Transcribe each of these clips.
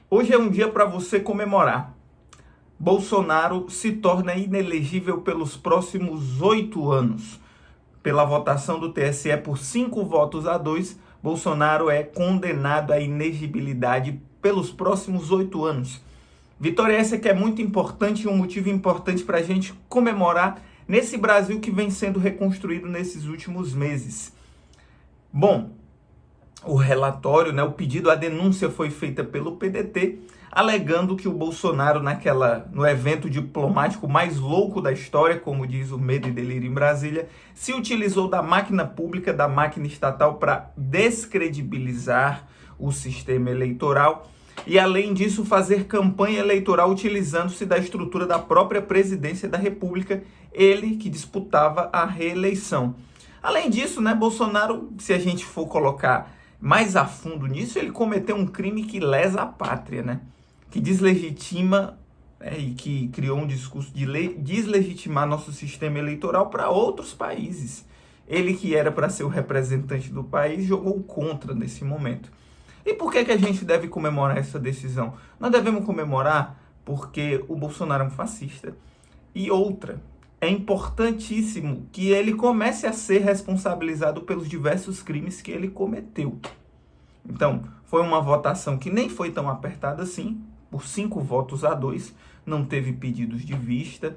Hoje é um dia para você comemorar. Bolsonaro se torna inelegível pelos próximos 8 anos. Pela votação do TSE por 5 votos a 2, Bolsonaro é condenado à inegibilidade pelos próximos 8 anos. Vitória essa que é muito importante e um motivo importante para a gente comemorar nesse Brasil que vem sendo reconstruído nesses últimos meses. Bom, o relatório, o pedido, a denúncia foi feita pelo PDT, alegando que o Bolsonaro, no evento diplomático mais louco da história, como diz o Medo e Delírio em Brasília, se utilizou da máquina pública, da máquina estatal, para descredibilizar o sistema eleitoral e, além disso, fazer campanha eleitoral utilizando-se da estrutura da própria presidência da República, ele que disputava a reeleição. Além disso, Bolsonaro, se a gente for colocar mais a fundo nisso, ele cometeu um crime que lesa a pátria, que deslegitima e que criou um discurso de deslegitimar nosso sistema eleitoral para outros países. Ele, que era para ser o representante do país, jogou contra nesse momento. E por que a gente deve comemorar essa decisão? Nós devemos comemorar porque o Bolsonaro é um fascista. E outra, é importantíssimo que ele comece a ser responsabilizado pelos diversos crimes que ele cometeu. Então, foi uma votação que nem foi tão apertada assim, por 5 votos a 2, não teve pedidos de vista,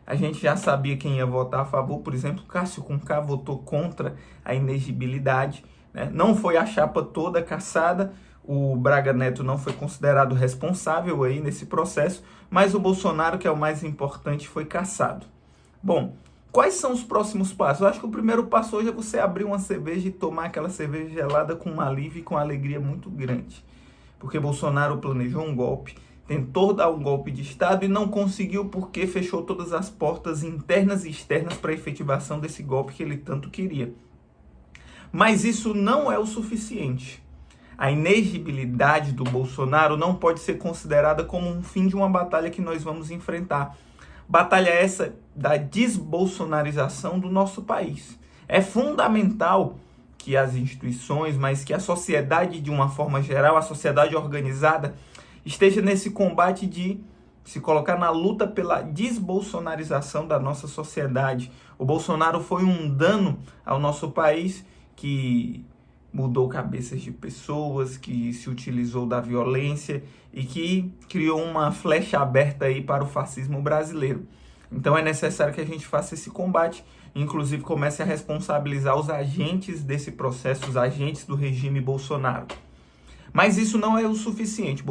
A gente já sabia quem ia votar a favor, por exemplo, Cássio Cuncar votou contra a inegibilidade, Não foi a chapa toda cassada, o Braga Neto não foi considerado responsável aí nesse processo, mas o Bolsonaro, que é o mais importante, foi cassado. Bom, quais são os próximos passos? Eu acho que o primeiro passo hoje é você abrir uma cerveja e tomar aquela cerveja gelada com um alívio e com uma alegria muito grande. Porque Bolsonaro planejou um golpe, tentou dar um golpe de Estado e não conseguiu porque fechou todas as portas internas e externas para a efetivação desse golpe que ele tanto queria. Mas isso não é o suficiente. A inegibilidade do Bolsonaro não pode ser considerada como um fim de uma batalha que nós vamos enfrentar. Batalha essa da desbolsonarização do nosso país. É fundamental que as instituições, mas que a sociedade de uma forma geral, a sociedade organizada, esteja nesse combate de se colocar na luta pela desbolsonarização da nossa sociedade. O Bolsonaro foi um dano ao nosso país que mudou cabeças de pessoas, que se utilizou da violência e que criou uma flecha aberta aí para o fascismo brasileiro. Então é necessário que a gente faça esse combate, inclusive comece a responsabilizar os agentes desse processo, os agentes do regime Bolsonaro. Mas isso não é o suficiente.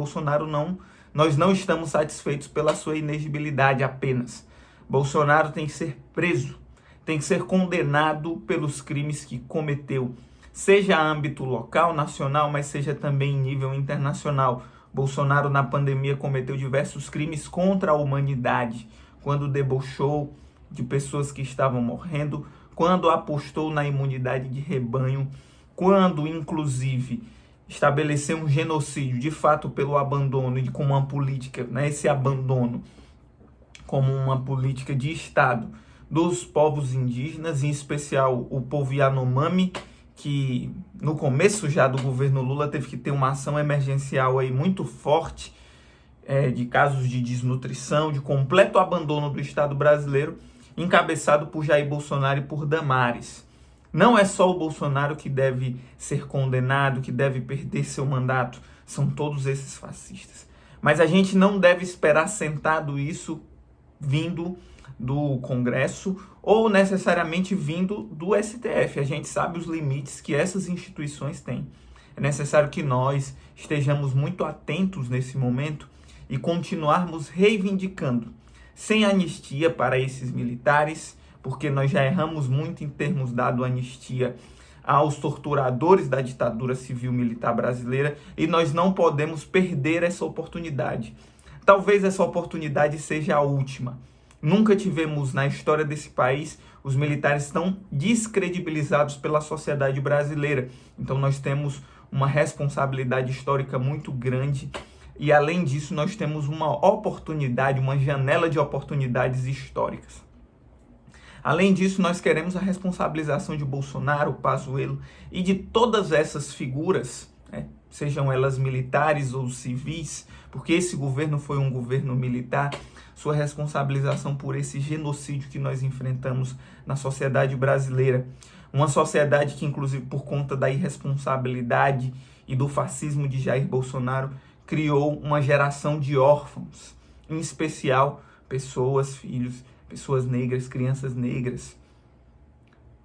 Nós não estamos satisfeitos pela sua inegibilidade apenas. Bolsonaro tem que ser preso, tem que ser condenado pelos crimes que cometeu, seja a âmbito local, nacional, mas seja também em nível internacional. Bolsonaro, na pandemia, cometeu diversos crimes contra a humanidade, quando debochou de pessoas que estavam morrendo, quando apostou na imunidade de rebanho, quando, inclusive, estabeleceu um genocídio, de fato, pelo abandono e com uma política, esse abandono como uma política de Estado dos povos indígenas, em especial o povo Yanomami, que no começo já do governo Lula teve que ter uma ação emergencial aí muito forte de casos de desnutrição, de completo abandono do Estado brasileiro, encabeçado por Jair Bolsonaro e por Damares. Não é só o Bolsonaro que deve ser condenado, que deve perder seu mandato, são todos esses fascistas. Mas a gente não deve esperar sentado isso vindo do Congresso ou necessariamente vindo do STF. A gente sabe os limites que essas instituições têm. É necessário que nós estejamos muito atentos nesse momento e continuarmos reivindicando, sem anistia para esses militares, porque nós já erramos muito em termos dado anistia aos torturadores da ditadura civil-militar brasileira e nós não podemos perder essa oportunidade. Talvez essa oportunidade seja a última. Nunca tivemos na história desse país os militares tão descredibilizados pela sociedade brasileira. Então nós temos uma responsabilidade histórica muito grande e, além disso, nós temos uma oportunidade, uma janela de oportunidades históricas. Além disso, nós queremos a responsabilização de Bolsonaro, Pazuello e de todas essas figuras, sejam elas militares ou civis, porque esse governo foi um governo militar, sua responsabilização por esse genocídio que nós enfrentamos na sociedade brasileira. Uma sociedade que, inclusive, por conta da irresponsabilidade e do fascismo de Jair Bolsonaro, criou uma geração de órfãos, em especial pessoas, filhos, pessoas negras, crianças negras.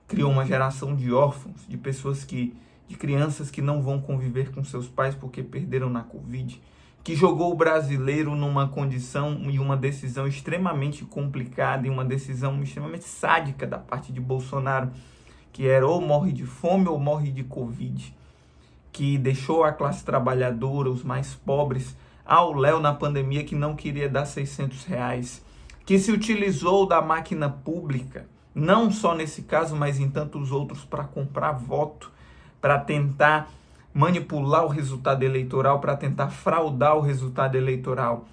Criou uma geração de órfãos, de crianças que não vão conviver com seus pais porque perderam na Covid, que jogou o brasileiro numa condição e uma decisão extremamente complicada e uma decisão extremamente sádica da parte de Bolsonaro, que era ou morre de fome ou morre de Covid, que deixou a classe trabalhadora, os mais pobres, ao léu na pandemia, que não queria dar R$600, que se utilizou da máquina pública, não só nesse caso, mas em tantos outros, para comprar voto, para tentar manipular o resultado eleitoral, para tentar fraudar o resultado eleitoral.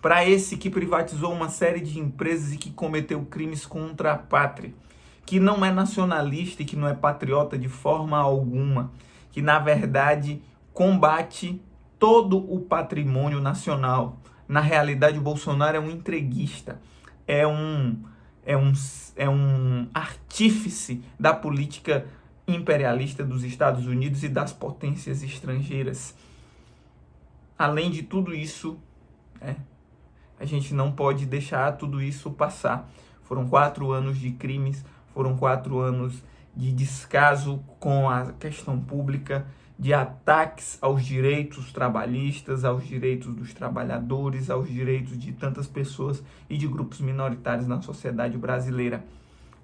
Para esse que privatizou uma série de empresas e que cometeu crimes contra a pátria, que não é nacionalista e que não é patriota de forma alguma, que na verdade combate todo o patrimônio nacional. Na realidade, o Bolsonaro é um entreguista, é um artífice da política imperialista dos Estados Unidos e das potências estrangeiras. Além de tudo isso, a gente não pode deixar tudo isso passar. Foram 4 anos de crimes, foram 4 anos de descaso com a questão pública, de ataques aos direitos trabalhistas, aos direitos dos trabalhadores, aos direitos de tantas pessoas e de grupos minoritários na sociedade brasileira.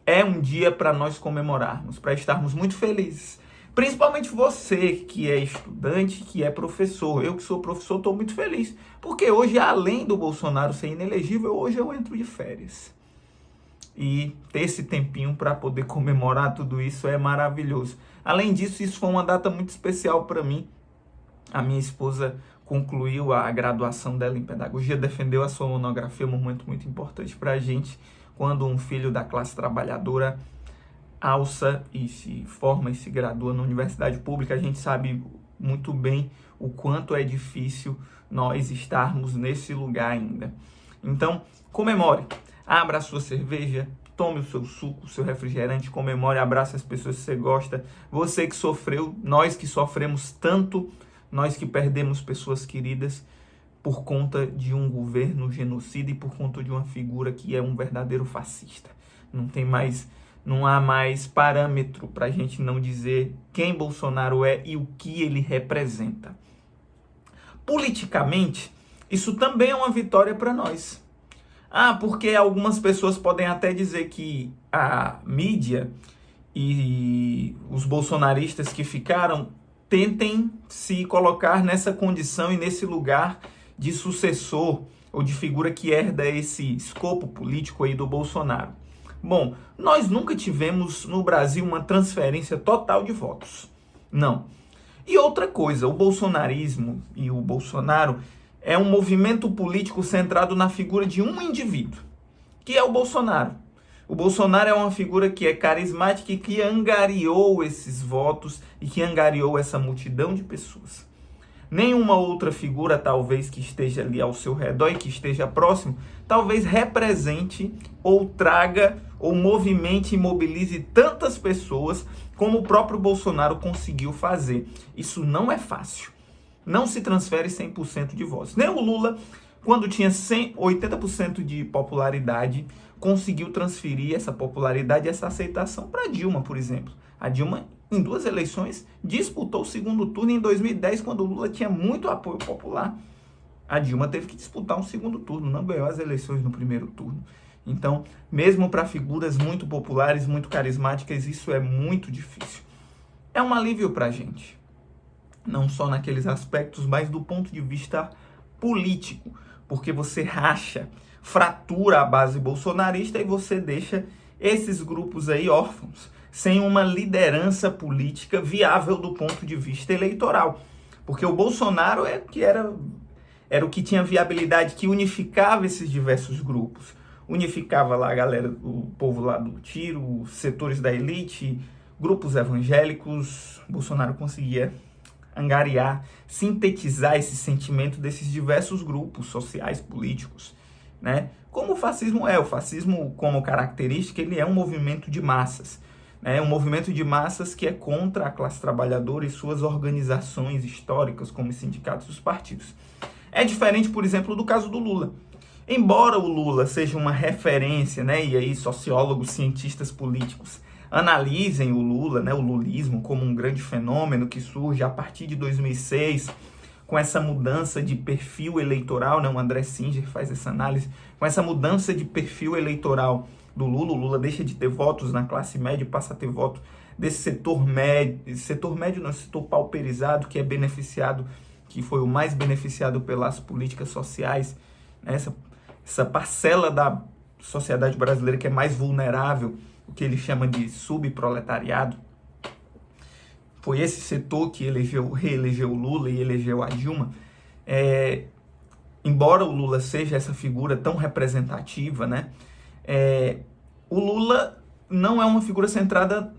É um dia para nós comemorarmos, para estarmos muito felizes. Principalmente você que é estudante, que é professor. Eu que sou professor estou muito feliz, porque hoje, além do Bolsonaro ser inelegível, hoje eu entro de férias. E ter esse tempinho para poder comemorar tudo isso é maravilhoso. Além disso, isso foi uma data muito especial para mim. A minha esposa concluiu a graduação dela em pedagogia, defendeu a sua monografia, um momento muito importante para a gente, quando um filho da classe trabalhadora alça e se forma e se gradua na universidade pública. A gente sabe muito bem o quanto é difícil nós estarmos nesse lugar ainda. Então, comemore. Abra a sua cerveja, tome o seu suco, o seu refrigerante, comemore, abrace as pessoas que você gosta. Você que sofreu, nós que sofremos tanto, nós que perdemos pessoas queridas por conta de um governo genocida e por conta de uma figura que é um verdadeiro fascista. Não há mais parâmetro para a gente não dizer quem Bolsonaro é e o que ele representa. Politicamente, isso também é uma vitória para nós. Porque algumas pessoas podem até dizer que a mídia e os bolsonaristas que ficaram tentem se colocar nessa condição e nesse lugar de sucessor ou de figura que herda esse escopo político aí do Bolsonaro. Bom, nós nunca tivemos no Brasil uma transferência total de votos. Não. E outra coisa, o bolsonarismo e o Bolsonaro é um movimento político centrado na figura de um indivíduo, que é o Bolsonaro. O Bolsonaro é uma figura que é carismática e que angariou esses votos e que angariou essa multidão de pessoas. Nenhuma outra figura, talvez, que esteja ali ao seu redor e que esteja próximo, talvez represente ou traga ou movimente e mobilize tantas pessoas como o próprio Bolsonaro conseguiu fazer. Isso não é fácil. Não se transfere 100% de votos. Nem o Lula, quando tinha 80% de popularidade, conseguiu transferir essa popularidade, essa aceitação para Dilma, por exemplo. A Dilma, em 2 eleições, disputou o segundo turno. Em 2010, quando o Lula tinha muito apoio popular, a Dilma teve que disputar um segundo turno, não ganhou as eleições no primeiro turno. Então, mesmo para figuras muito populares, muito carismáticas, isso é muito difícil. É um alívio para a gente. Não só naqueles aspectos, mas do ponto de vista político, porque você racha, fratura a base bolsonarista e você deixa esses grupos aí órfãos, sem uma liderança política viável do ponto de vista eleitoral. Porque o Bolsonaro era o que tinha viabilidade, que unificava esses diversos grupos. Unificava lá a galera, o povo lá do tiro, os setores da elite, grupos evangélicos. Bolsonaro conseguia angariar, sintetizar esse sentimento desses diversos grupos sociais, políticos, né? Como o fascismo é. O fascismo, como característica, ele é um movimento de massas, né? Um movimento de massas que é contra a classe trabalhadora e suas organizações históricas, como os sindicatos e os partidos. É diferente, por exemplo, do caso do Lula. Embora o Lula seja uma referência, né, e aí sociólogos, cientistas políticos analisem o Lula, né, o lulismo, como um grande fenômeno que surge a partir de 2006, com essa mudança de perfil eleitoral, né, o André Singer faz essa análise, com essa mudança de perfil eleitoral do Lula, o Lula deixa de ter votos na classe média e passa a ter voto desse setor médio não, setor pauperizado, que é beneficiado, que foi o mais beneficiado pelas políticas sociais, né, essa parcela da sociedade brasileira que é mais vulnerável, o que ele chama de subproletariado. Foi esse setor que reelegeu o Lula e elegeu a Dilma. Embora o Lula seja essa figura tão representativa, né, o Lula não é uma figura centrada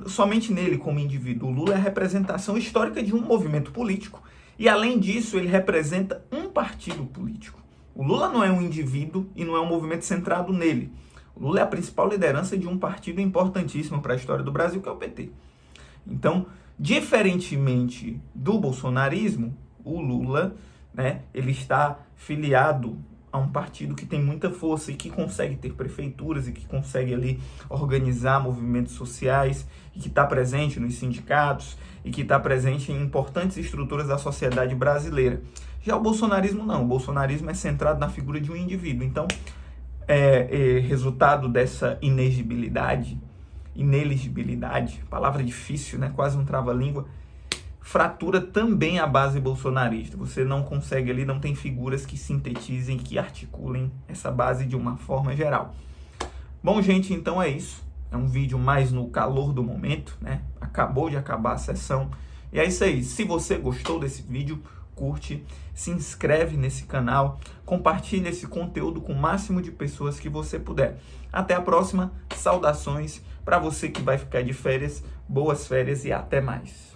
somente nele como indivíduo. O Lula é a representação histórica de um movimento político e, além disso, ele representa um partido político. O Lula não é um indivíduo e não é um movimento centrado nele. O Lula é a principal liderança de um partido importantíssimo para a história do Brasil, que é o PT. Então, diferentemente do bolsonarismo, o Lula, né, ele está filiado a um partido que tem muita força e que consegue ter prefeituras e que consegue ali organizar movimentos sociais e que está presente nos sindicatos e que está presente em importantes estruturas da sociedade brasileira. Já o bolsonarismo não, o bolsonarismo é centrado na figura de um indivíduo. Então, resultado dessa inelegibilidade, palavra difícil, né? Quase um trava-língua, fratura também a base bolsonarista. Você não consegue ali, não tem figuras que sintetizem, que articulem essa base de uma forma geral. Bom, gente, então é isso. É um vídeo mais no calor do momento, né? Acabou de acabar a sessão. E é isso aí. Se você gostou desse vídeo, curte, se inscreve nesse canal, compartilha esse conteúdo com o máximo de pessoas que você puder. Até a próxima, saudações para você que vai ficar de férias, boas férias e até mais.